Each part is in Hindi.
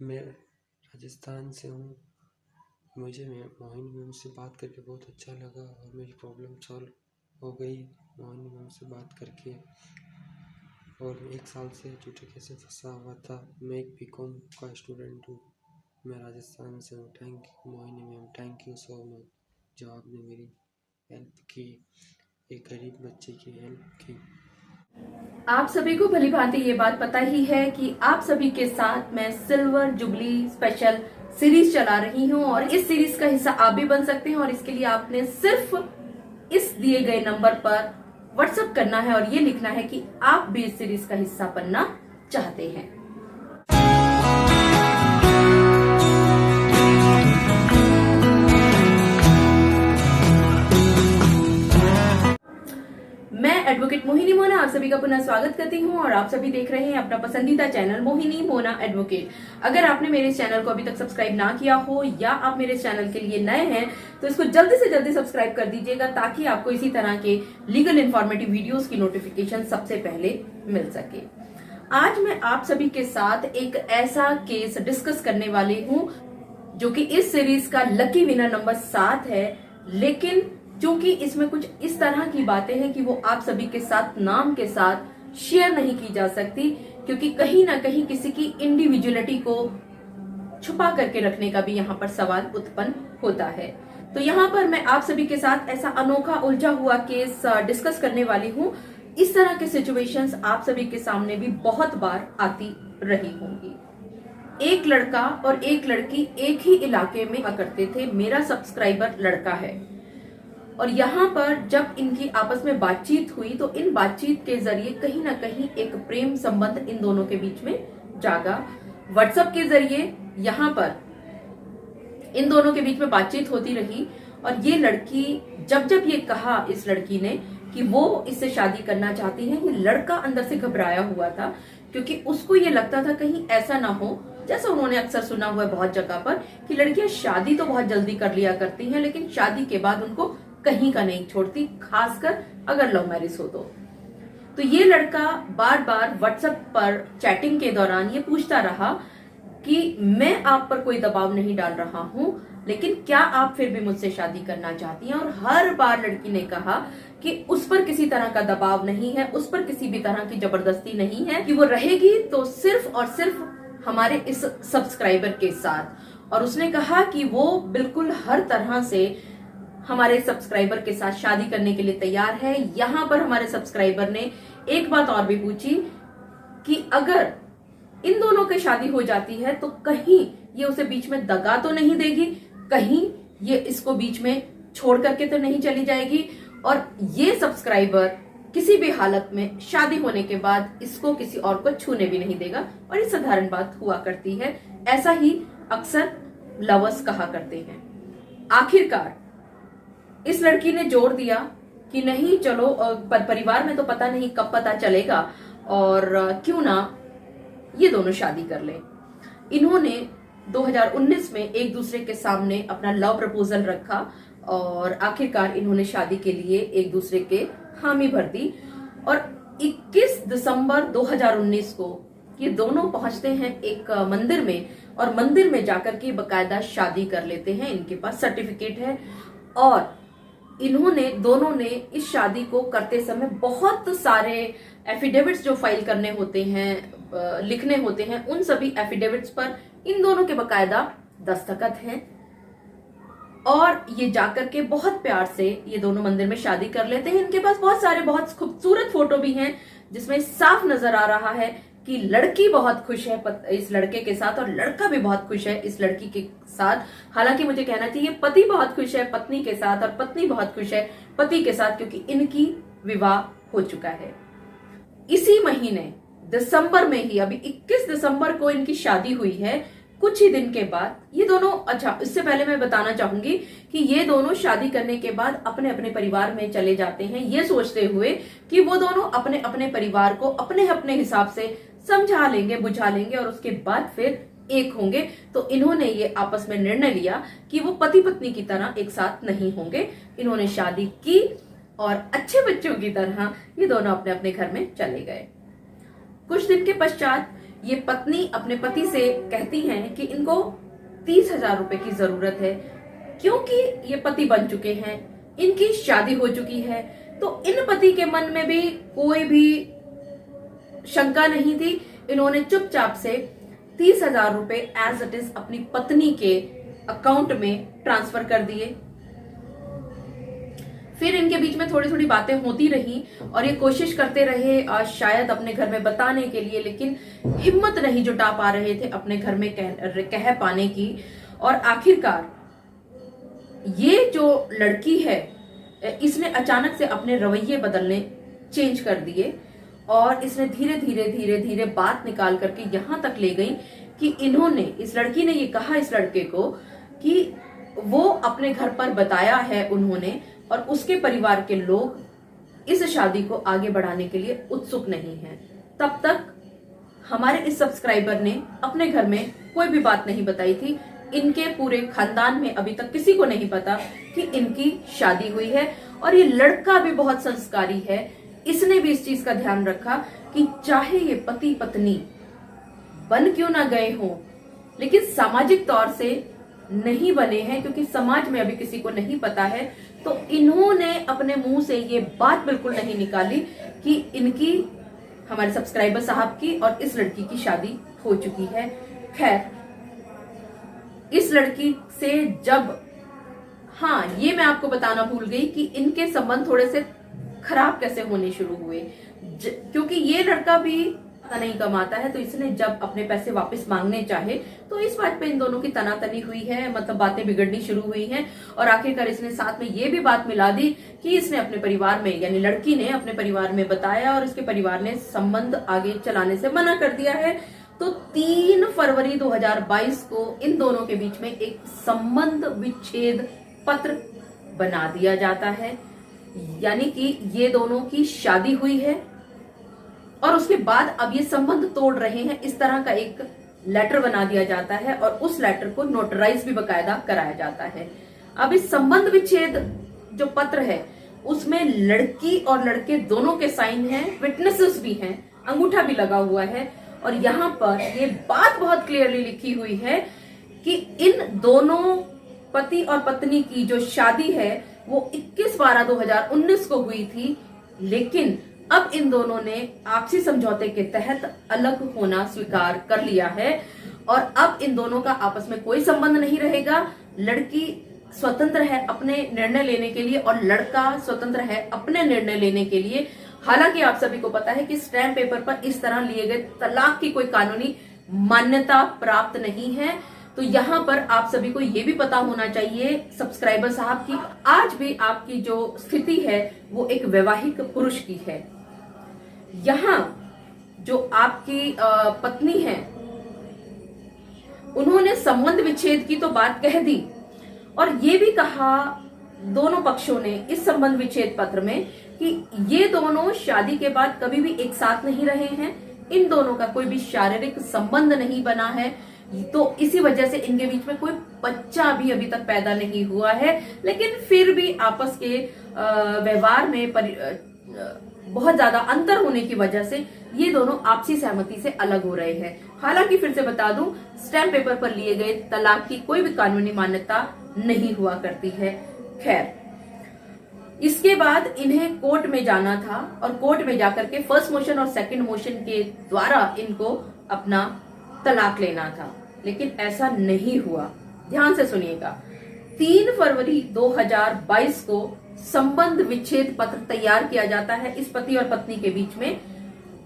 मैं राजस्थान से हूँ। मुझे मोहिनी मैम से बात करके बहुत अच्छा लगा और मेरी प्रॉब्लम सॉल्व हो गई मोहिनी मैम से बात करके। और 1 साल से झूठे कैसे फंसा हुआ था। मैं एक बीकॉम का स्टूडेंट हूँ। मैं राजस्थान से हूँ। Thank you Mohini ma'am, thank you so much जो आपने मेरी हेल्प की, एक गरीब बच्चे की हेल्प की। आप सभी को भली भांति ये बात पता ही है कि आप सभी के साथ मैं सिल्वर जुबली स्पेशल सीरीज चला रही हूं और इस सीरीज का हिस्सा आप भी बन सकते हैं। और इसके लिए आपने सिर्फ इस दिए गए नंबर पर व्हाट्सएप करना है और ये लिखना है कि आप भी इस सीरीज का हिस्सा बनना चाहते हैं। मैं एडवोकेट मोहिनी मोना आप सभी का पुनः स्वागत करती हूं और आप सभी देख रहे हैं अपना पसंदीदा चैनल मोहिनी मोना एडवोकेट। अगर आपने मेरे इस चैनल को अभी तक सब्सक्राइब ना किया हो या आप मेरे चैनल के लिए नए हैं तो इसको जल्दी से जल्दी सब्सक्राइब कर दीजिएगा ताकि आपको इसी तरह के लीगल इन्फॉर्मेटिव वीडियोस की नोटिफिकेशन सबसे पहले मिल सके। आज मैं आप सभी के साथ एक ऐसा केस डिस्कस करने वाली हूँ जो कि इस सीरीज का लकी विनर नंबर 7 है, लेकिन क्योंकि इसमें कुछ इस तरह की बातें हैं कि वो आप सभी के साथ नाम के साथ शेयर नहीं की जा सकती, क्योंकि कहीं ना कहीं किसी की इंडिविजुअलिटी को छुपा करके रखने का भी यहाँ पर सवाल उत्पन्न होता है। तो यहाँ पर मैं आप सभी के साथ ऐसा अनोखा उलझा हुआ केस डिस्कस करने वाली हूँ। इस तरह के सिचुएशंस आप सभी के सामने भी बहुत बार आती रही होंगी। एक लड़का और एक लड़की एक ही इलाके में करते थे। मेरा सब्सक्राइबर लड़का है और यहाँ पर जब इनकी आपस में बातचीत हुई तो इन बातचीत के जरिए कहीं ना कहीं एक प्रेम संबंध इन दोनों के बीच में जागा। व्हाट्सएप के जरिए यहाँ पर इन दोनों के बीच में बातचीत होती रही और ये लड़की जब जब ये कहा इस लड़की ने कि वो इससे शादी करना चाहती है, ये लड़का अंदर से घबराया हुआ था, क्योंकि उसको ये लगता था कहीं ऐसा ना हो जैसा उन्होंने अक्सर सुना हुआ है बहुत जगह पर कि लड़कियां शादी तो बहुत जल्दी कर लिया करती हैं लेकिन शादी के बाद उनको कहीं का नहीं छोड़ती, खासकर अगर लव मैरिज हो तो ये लड़का बार बार व्हाट्सएप पर चैटिंग के दौरान ये पूछता रहा कि मैं आप पर कोई दबाव नहीं डाल रहा हूं, लेकिन क्या आप फिर भी मुझसे शादी करना चाहती हैं। और हर बार लड़की ने कहा कि उस पर किसी तरह का दबाव नहीं है, उस पर किसी भी तरह की जबरदस्ती नहीं है, कि वो रहेगी तो सिर्फ और सिर्फ हमारे इस सब्सक्राइबर के साथ। और उसने कहा कि वो बिल्कुल हर तरह से हमारे सब्सक्राइबर के साथ शादी करने के लिए तैयार है। यहाँ पर हमारे सब्सक्राइबर ने एक बात और भी पूछी कि अगर इन दोनों की शादी हो जाती है तो कहीं ये उसे बीच में दगा तो नहीं देगी, कहीं ये इसको बीच में छोड़ करके तो नहीं चली जाएगी, और ये सब्सक्राइबर किसी भी हालत में शादी होने के बाद इसको किसी और को छूने भी नहीं देगा। और ये साधारण बात हुआ करती है, ऐसा ही अक्सर लवर्स कहा करते हैं। आखिरकार इस लड़की ने जोर दिया कि नहीं चलो, परिवार में तो पता नहीं कब पता चलेगा और क्यों ना ये दोनों शादी कर लें। इन्होंने 2019 में एक दूसरे के सामने अपना लव प्रपोजल रखा और आखिरकार इन्होंने शादी के लिए एक दूसरे के हामी भर दी। और 21 दिसंबर 2019 को ये दोनों पहुंचते हैं एक मंदिर में और मंदिर में जाकर के बकायदा शादी कर लेते हैं। इनके पास सर्टिफिकेट है और इन्होंने दोनों ने इस शादी को करते समय बहुत सारे एफिडेविट्स जो फाइल करने होते हैं, लिखने होते हैं, उन सभी एफिडेविट्स पर इन दोनों के बकायदा दस्तखत हैं। और ये जाकर के बहुत प्यार से ये दोनों मंदिर में शादी कर लेते हैं। इनके पास बहुत सारे बहुत खूबसूरत फोटो भी हैं जिसमें साफ नजर आ रहा है कि लड़की बहुत खुश है इस लड़के के साथ और लड़का भी बहुत खुश है इस लड़की के साथ। हालांकि मुझे कहना चाहिए पति बहुत खुश है पत्नी के साथ और पत्नी बहुत खुश है पति के साथ, क्योंकि इनकी विवाह हो चुका है। इसी महीने दिसंबर में ही, अभी 21 दिसंबर को इनकी शादी हुई है। कुछ ही दिन के बाद ये दोनों, अच्छा इससे पहले मैं बताना चाहूंगी कि ये दोनों शादी करने के बाद अपने अपने परिवार में चले जाते हैं, ये सोचते हुए कि वो दोनों अपने अपने परिवार को अपने अपने हिसाब से समझा लेंगे, बुझा लेंगे और उसके बाद फिर एक होंगे। तो इन्होंने ये आपस में निर्णय लिया कि वो पति पत्नी की तरह एक साथ नहीं होंगे। इन्होंने शादी की और अच्छे बच्चों की तरह ये दोनों अपने अपने घर में चले गए। कुछ दिन के पश्चात ये पत्नी अपने पति से कहती हैं कि इनको 30,000 रुपए की जरूरत है, क्योंकि ये पति बन चुके हैं, इनकी शादी हो चुकी है। तो इन पति के मन में भी कोई भी शंका नहीं थी। इन्होंने चुपचाप से 30,000 रुपए एज इट इज अपनी पत्नी के अकाउंट में ट्रांसफर कर दिए। फिर इनके बीच में थोड़ी थोड़ी बातें होती रही और ये कोशिश करते रहे शायद अपने घर में बताने के लिए, लेकिन हिम्मत नहीं जुटा पा रहे थे अपने घर में कह पाने की। और आखिरकार ये जो लड़की है इसने अचानक से अपने रवैये बदलने चेंज कर दिए और इसने धीरे धीरे धीरे धीरे बात निकाल करके यहां तक ले गई कि इस लड़की ने ये कहा इस लड़के को कि वो अपने घर पर बताया है उन्होंने और उसके परिवार के लोग इस शादी को आगे बढ़ाने के लिए उत्सुक नहीं हैं। तब तक हमारे इस सब्सक्राइबर ने अपने घर में कोई भी बात नहीं बताई थी। इनके पूरे खानदान में अभी तक किसी को नहीं पता कि इनकी शादी हुई है। और ये लड़का भी बहुत संस्कारी है, इसने भी इस चीज का ध्यान रखा कि चाहे ये पति पत्नी बन क्यों ना गए हों, लेकिन सामाजिक तौर से नहीं बने हैं, क्योंकि समाज में अभी किसी को नहीं पता है। तो इन्होंने अपने मुंह से ये बात बिल्कुल नहीं निकाली कि इनकी, हमारे सब्सक्राइबर साहब की और इस लड़की की शादी हो चुकी है। खैर, इस लड़की से जब, हाँ ये मैं आपको बताना भूल गई कि इनके संबंध थोड़े से खराब कैसे होने शुरू हुए, क्योंकि ये लड़का भी नहीं कमाता है। तो इसने जब अपने पैसे वापस मांगने चाहे तो इस बात पे इन दोनों की तनातनी हुई है, मतलब बातें बिगड़नी शुरू हुई हैं। और आखिरकार इसने साथ में ये भी बात मिला दी कि इसने अपने परिवार में, यानी लड़की ने अपने परिवार में बताया और इसके परिवार ने संबंध आगे चलाने से मना कर दिया है। तो 3 फरवरी 2022 को इन दोनों के बीच में एक संबंध विच्छेद पत्र बना दिया जाता है, यानी कि ये दोनों की शादी हुई है और उसके बाद अब ये संबंध तोड़ रहे हैं, इस तरह का एक लेटर बना दिया जाता है और उस लेटर को नोटराइज भी बकायदा कराया जाता है। अब इस संबंध विच्छेद जो पत्र है उसमें लड़की और लड़के दोनों के साइन हैं, विटनेसेस भी हैं, अंगूठा भी लगा हुआ है। और यहाँ पर ये बात बहुत क्लियरली लिखी हुई है कि इन दोनों पति और पत्नी की जो शादी है वो 21/12/2019 को हुई थी, लेकिन अब इन दोनों ने आपसी समझौते के तहत अलग होना स्वीकार कर लिया है और अब इन दोनों का आपस में कोई संबंध नहीं रहेगा। लड़की स्वतंत्र है अपने निर्णय लेने के लिए और लड़का स्वतंत्र है अपने निर्णय लेने के लिए। हालांकि आप सभी को पता है कि स्टैम्प पेपर पर इस तरह लिए गए तलाक की कोई कानूनी मान्यता प्राप्त नहीं है। तो यहाँ पर आप सभी को ये भी पता होना चाहिए सब्सक्राइबर साहब की, आज भी आपकी जो स्थिति है वो एक वैवाहिक पुरुष की है। यहाँ जो आपकी पत्नी है उन्होंने संबंध विच्छेद की तो बात कह दी और ये भी कहा दोनों पक्षों ने इस संबंध विच्छेद पत्र में कि ये दोनों शादी के बाद कभी भी एक साथ नहीं रहे हैं, इन दोनों का कोई भी शारीरिक संबंध नहीं बना है। तो इसी वजह से इनके बीच में कोई बच्चा भी अभी तक पैदा नहीं हुआ है, लेकिन फिर भी आपस के व्यवहार में बहुत ज्यादा अंतर होने की वजह से ये दोनों आपसी सहमति से अलग हो रहे हैं। हालांकि फिर से बता दूं, स्टैम्प पेपर पर लिए गए तलाक की कोई भी कानूनी मान्यता नहीं हुआ करती है। खैर, इसके बाद इन्हें कोर्ट में जाना था और कोर्ट में जाकर के फर्स्ट मोशन और सेकंड मोशन के द्वारा इनको अपना तलाक लेना था, लेकिन ऐसा नहीं हुआ। ध्यान से सुनिएगा, 3 फरवरी 2022 को संबंध विच्छेद पत्र तैयार किया जाता है इस पति और पत्नी के बीच में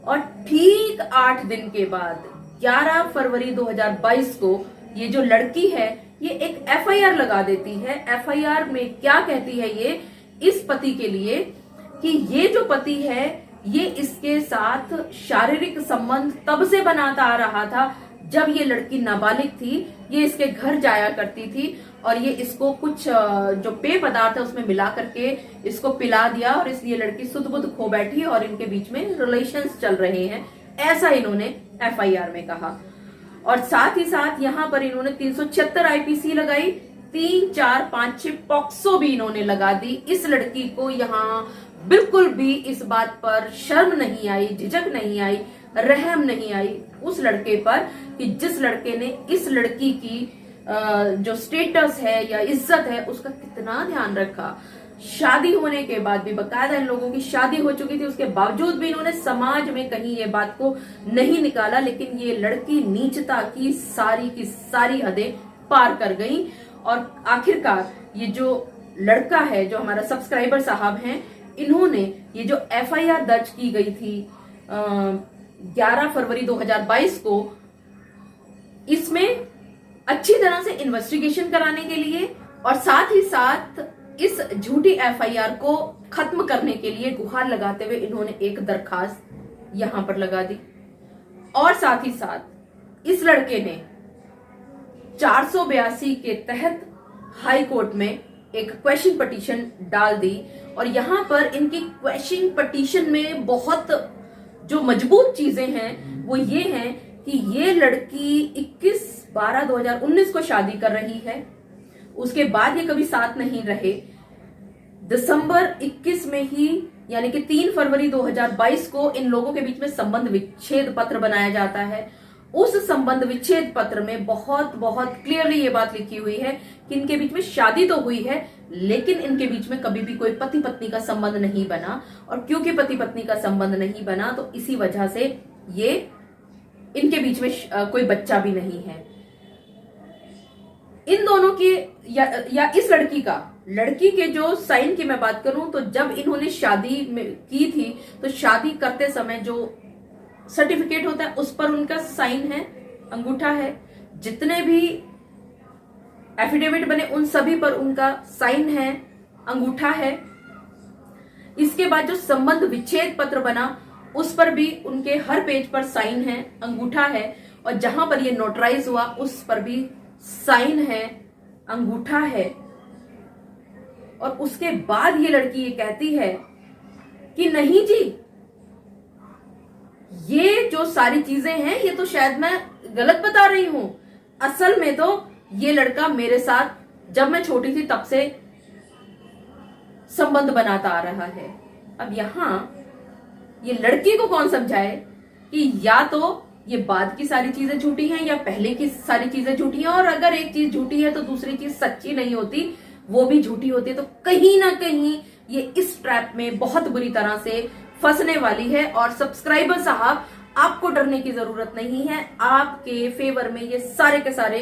और ठीक 8 दिन के बाद 11 फरवरी 2022 को ये जो लड़की है ये एक FIR लगा देती है। FIR में क्या कहती है ये इस पति के लिए कि ये जो पति है ये इसके साथ शारीरिक संबंध तब से बनाता आ रहा था जब ये लड़की नाबालिग थी। ये इसके घर जाया करती थी और ये इसको कुछ जो पेय पदार्थ है उसमें मिला करके इसको पिला दिया और इसलिए लड़की सुध बुध खो बैठी और इनके बीच में रिलेशंस चल रहे हैं, ऐसा इन्होंने FIR में कहा। और साथ ही साथ यहाँ पर इन्होंने 376 IPC लगाई, 3, 4, 5, 6 पॉक्सो भी इन्होंने लगा दी। इस लड़की को यहाँ बिल्कुल भी इस बात पर शर्म नहीं आई, झिझक नहीं आई, रहम नहीं आई। उस लड़के पर कि जिस लड़के ने इस लड़की की जो स्टेटस है या इज्जत है उसका कितना ध्यान रखा। शादी होने के बाद भी, बकायदा इन लोगों की शादी हो चुकी थी, उसके बावजूद भी इन्होंने समाज में कहीं ये बात को नहीं निकाला। लेकिन ये लड़की नीचता की सारी हदें पार कर गई और आखिरकार ये जो लड़का है, जो हमारा सब्सक्राइबर साहब हैं, इन्होंने ये जो एफआईआर दर्ज की गई थी 11 फरवरी 2022 को, इसमें अच्छी तरह से इन्वेस्टिगेशन कराने के लिए और साथ ही साथ इस झूठी एफआईआर को खत्म करने के लिए गुहार लगाते हुए इन्होंने एक दरखास्त यहां पर लगा दी। और साथ ही साथ इस लड़के ने 482 के तहत हाई कोर्ट में एक क्वेश्चन पिटीशन डाल दी। और यहां पर इनकी क्वेश्चन पिटीशन में बहुत जो मजबूत चीजें हैं वो ये हैं कि ये लड़की 21/12/2019 को शादी कर रही है, उसके बाद ये कभी साथ नहीं रहे। दिसंबर 21 में ही यानी कि 3 फरवरी 2022 को इन लोगों के बीच में संबंध विच्छेद पत्र बनाया जाता है। उस संबंध विच्छेद पत्र में बहुत क्लियरली ये बात लिखी हुई है कि इनके बीच में शादी तो हुई है लेकिन इनके बीच में कभी भी कोई पति पत्नी का संबंध नहीं बना। और क्योंकि पति पत्नी का संबंध नहीं बना तो इसी वजह से ये इनके बीच में कोई बच्चा भी नहीं है। इन दोनों की या इस लड़की के जो साइन की मैं बात करूं तो जब इन्होंने शादी की थी तो शादी करते समय जो सर्टिफिकेट होता है उस पर उनका साइन है, अंगूठा है। जितने भी एफिडेविट बने उन सभी पर उनका साइन है, अंगूठा है। इसके बाद जो संबंध विच्छेद पत्र बना उस पर भी उनके हर पेज पर साइन है, अंगूठा है। और जहां पर ये नोटराइज हुआ उस पर भी साइन है, अंगूठा है। और उसके बाद ये लड़की ये कहती है कि नहीं जी, ये जो सारी चीजें हैं ये तो शायद मैं गलत बता रही हूं। असल में तो ये लड़का मेरे साथ जब मैं छोटी थी तब से संबंध बनाता आ रहा है। अब यहां ये लड़की को कौन समझाए कि या तो ये बाद की सारी चीजें झूठी हैं या पहले की सारी चीजें झूठी हैं। और अगर एक चीज झूठी है तो दूसरी चीज सच्ची नहीं होती, वो भी झूठी होती है। तो कहीं ना कहीं ये इस ट्रैप में बहुत बुरी तरह से फंसने वाली है। और सब्सक्राइबर साहब, आपको डरने की जरूरत नहीं है, आपके फेवर में ये सारे के सारे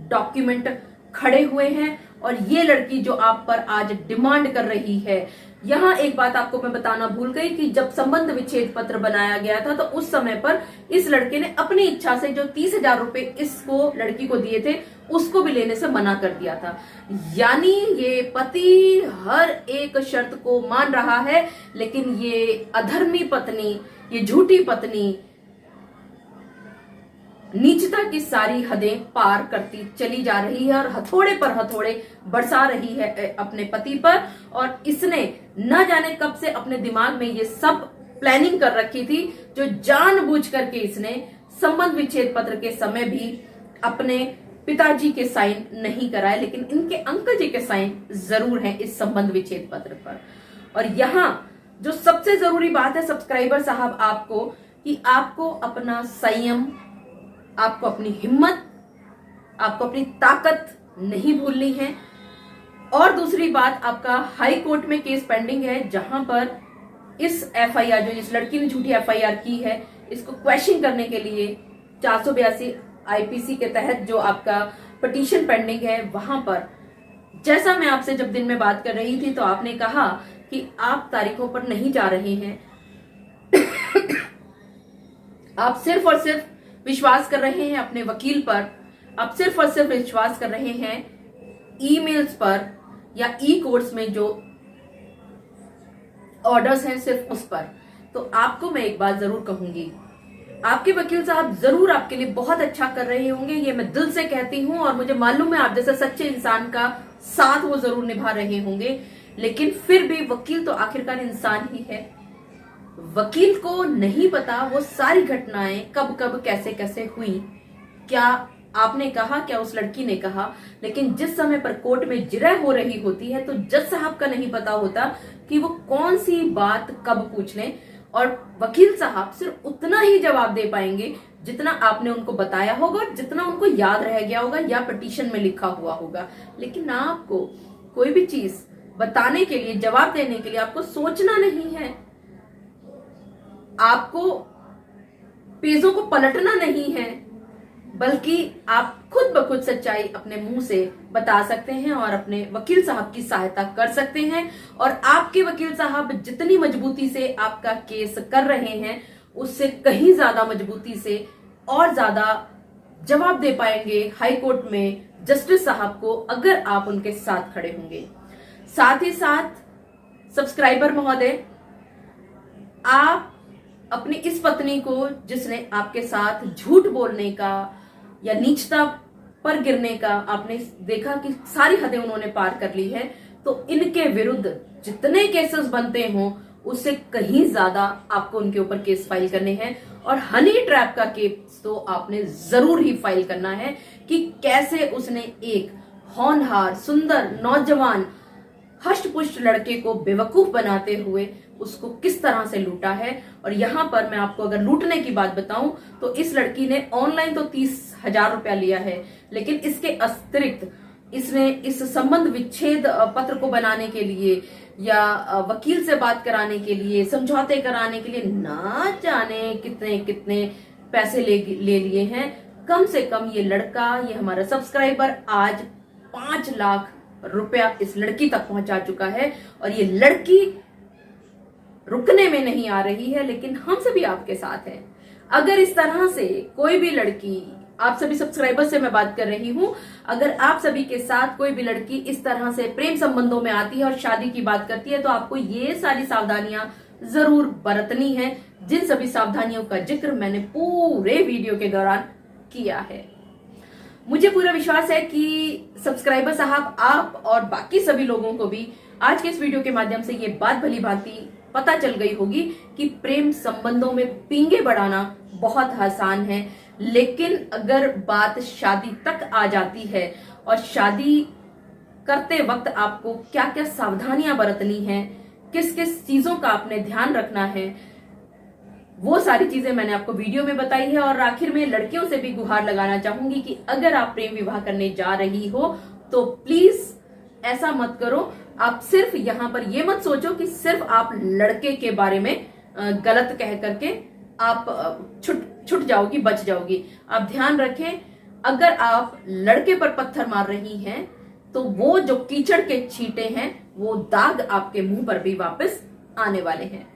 डॉक्यूमेंट खड़े हुए हैं। और ये लड़की जो आप पर आज डिमांड कर रही है, यहां एक बात आपको मैं बताना भूल गई कि जब संबंध विच्छेद पत्र बनाया गया था तो उस समय पर इस लड़के ने अपनी इच्छा से जो 30,000 रुपए इसको लड़की को दिए थे उसको भी लेने से मना कर दिया था। यानी ये पति हर एक शर्त को मान रहा है, लेकिन ये अधर्मी पत्नी, ये झूठी पत्नी नीचता की सारी हदें पार करती चली जा रही है और हथौड़े पर हथौड़े बरसा रही है अपने पति पर। और इसने न जाने कब से अपने दिमाग में ये सब प्लानिंग कर रखी थी, जो जानबूझ करके इसने संबंध विच्छेद पत्र के समय भी अपने पिताजी के साइन नहीं कराए, लेकिन इनके अंकल जी के साइन जरूर हैं इस संबंध विच्छेद पत्र पर। और यहां जो सबसे जरूरी बात है सब्सक्राइबर साहब आपको, कि आपको अपना संयम, आपको अपनी हिम्मत, आपको अपनी ताकत नहीं भूलनी है। और दूसरी बात, आपका हाई कोर्ट में केस पेंडिंग है जहां पर इस एफआईआर, जो इस लड़की ने झूठी एफआईआर की है, इसको क्वेश्चन करने के लिए 482 आईपीसी के तहत जो आपका पिटीशन पेंडिंग है, वहां पर जैसा मैं आपसे जब दिन में बात कर रही थी तो आपने कहा कि आप तारीखों पर नहीं जा रहे हैं आप सिर्फ और सिर्फ विश्वास कर रहे हैं अपने वकील पर, आप सिर्फ और सिर्फ विश्वास कर रहे हैं ईमेल्स पर या ई कोर्ट्स में जो ऑर्डर्स हैं सिर्फ उस पर। तो आपको मैं एक बात जरूर कहूंगी, आपके वकील साहब जरूर आपके लिए बहुत अच्छा कर रहे होंगे, ये मैं दिल से कहती हूं। और मुझे मालूम है आप जैसे सच्चे इंसान का साथ वो जरूर निभा रहे होंगे, लेकिन फिर भी वकील तो आखिरकार इंसान ही है। वकील को नहीं पता वो सारी घटनाएं कब कब कैसे कैसे हुई, क्या आपने कहा, क्या उस लड़की ने कहा। लेकिन जिस समय पर कोर्ट में जिरह हो रही होती है तो जज साहब का नहीं पता होता कि वो कौन सी बात कब पूछ लें, और वकील साहब सिर्फ उतना ही जवाब दे पाएंगे जितना आपने उनको बताया होगा और जितना उनको याद रह गया होगा या पिटीशन में लिखा हुआ होगा। लेकिन आपको कोई भी चीज बताने के लिए, जवाब देने के लिए आपको सोचना नहीं है, आपको पेजों को पलटना नहीं है, बल्कि आप खुद ब खुद सच्चाई अपने मुंह से बता सकते हैं और अपने वकील साहब की सहायता कर सकते हैं। और आपके वकील साहब जितनी मजबूती से आपका केस कर रहे हैं, उससे कहीं ज्यादा मजबूती से और ज्यादा जवाब दे पाएंगे हाई कोर्ट में जस्टिस साहब को, अगर आप उनके साथ खड़े होंगे। साथ ही साथ सब्सक्राइबर महोदय, आप अपनी इस पत्नी को, जिसने आपके साथ झूठ बोलने का या नीचता पर गिरने का, आपने देखा कि सारी हदें उन्होंने पार कर ली है, तो इनके विरुद्ध जितने केसेस बनते हों उससे कहीं ज्यादा आपको उनके ऊपर केस फाइल करने हैं। और हनी ट्रैप का केस तो आपने जरूर ही फाइल करना है कि कैसे उसने एक होनहार, सुंदर, नौजवान, हष्ट-पुष्ट लड़के को बेवकूफ बनाते हुए उसको किस तरह से लूटा है। और यहां पर मैं आपको अगर लूटने की बात बताऊं तो इस लड़की ने ऑनलाइन तो 30,000 रुपया लिया है, लेकिन इसके अतिरिक्त इसने इस संबंध विच्छेद पत्र को बनाने के लिए या वकील से बात कराने के लिए, समझौते कराने के लिए ना जाने कितने कितने पैसे ले लिए हैं। कम से कम ये लड़का, ये हमारा सब्सक्राइबर आज 5 लाख रुपया इस लड़की तक पहुंचा चुका है। और ये लड़की रुकने में नहीं आ रही है, लेकिन हम सभी आपके साथ हैं। अगर इस तरह से कोई भी लड़की, आप सभी सब्सक्राइबर से मैं बात कर रही हूं, अगर आप सभी के साथ कोई भी लड़की इस तरह से प्रेम संबंधों में आती है और शादी की बात करती है, तो आपको ये सारी सावधानियां जरूर बरतनी है, जिन सभी सावधानियों का जिक्र मैंने पूरे वीडियो के दौरान किया है। मुझे पूरा विश्वास है कि सब्सक्राइबर साहब, आप और बाकी सभी लोगों को भी आज के इस वीडियो के माध्यम से ये बात भली भांति पता चल गई होगी कि प्रेम संबंधों में पींगे बढ़ाना बहुत आसान है, लेकिन अगर बात शादी तक आ जाती है और शादी करते वक्त आपको क्या क्या सावधानियां बरतनी है, किस किस चीजों का आपने ध्यान रखना है, वो सारी चीजें मैंने आपको वीडियो में बताई है। और आखिर में लड़कियों से भी गुहार लगाना चाहूंगी कि अगर आप प्रेम विवाह करने जा रही हो तो प्लीज ऐसा मत करो। आप सिर्फ यहाँ पर ये मत सोचो कि सिर्फ आप लड़के के बारे में गलत कह करके आप छुट जाओगी, बच जाओगी। आप ध्यान रखें, अगर आप लड़के पर पत्थर मार रही हैं तो वो जो कीचड़ के छींटे हैं, वो दाग आपके मुंह पर भी वापस आने वाले हैं।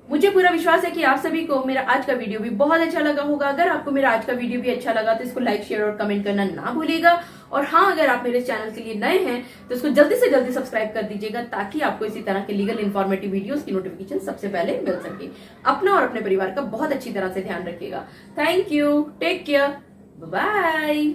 मुझे पूरा विश्वास है कि आप सभी को मेरा आज का वीडियो भी बहुत अच्छा लगा होगा। अगर आपको मेरा आज का वीडियो भी अच्छा लगा तो इसको लाइक, शेयर और कमेंट करना ना भूलिएगा। और हाँ, अगर आप मेरे चैनल के लिए नए हैं तो इसको जल्दी से जल्दी सब्सक्राइब कर दीजिएगा, ताकि आपको इसी तरह के लीगल इन्फॉर्मेटिव वीडियोस की नोटिफिकेशन सबसे पहले मिल सके। अपना और अपने परिवार का बहुत अच्छी तरह से ध्यान रखिएगा। Thank you, take care, bye.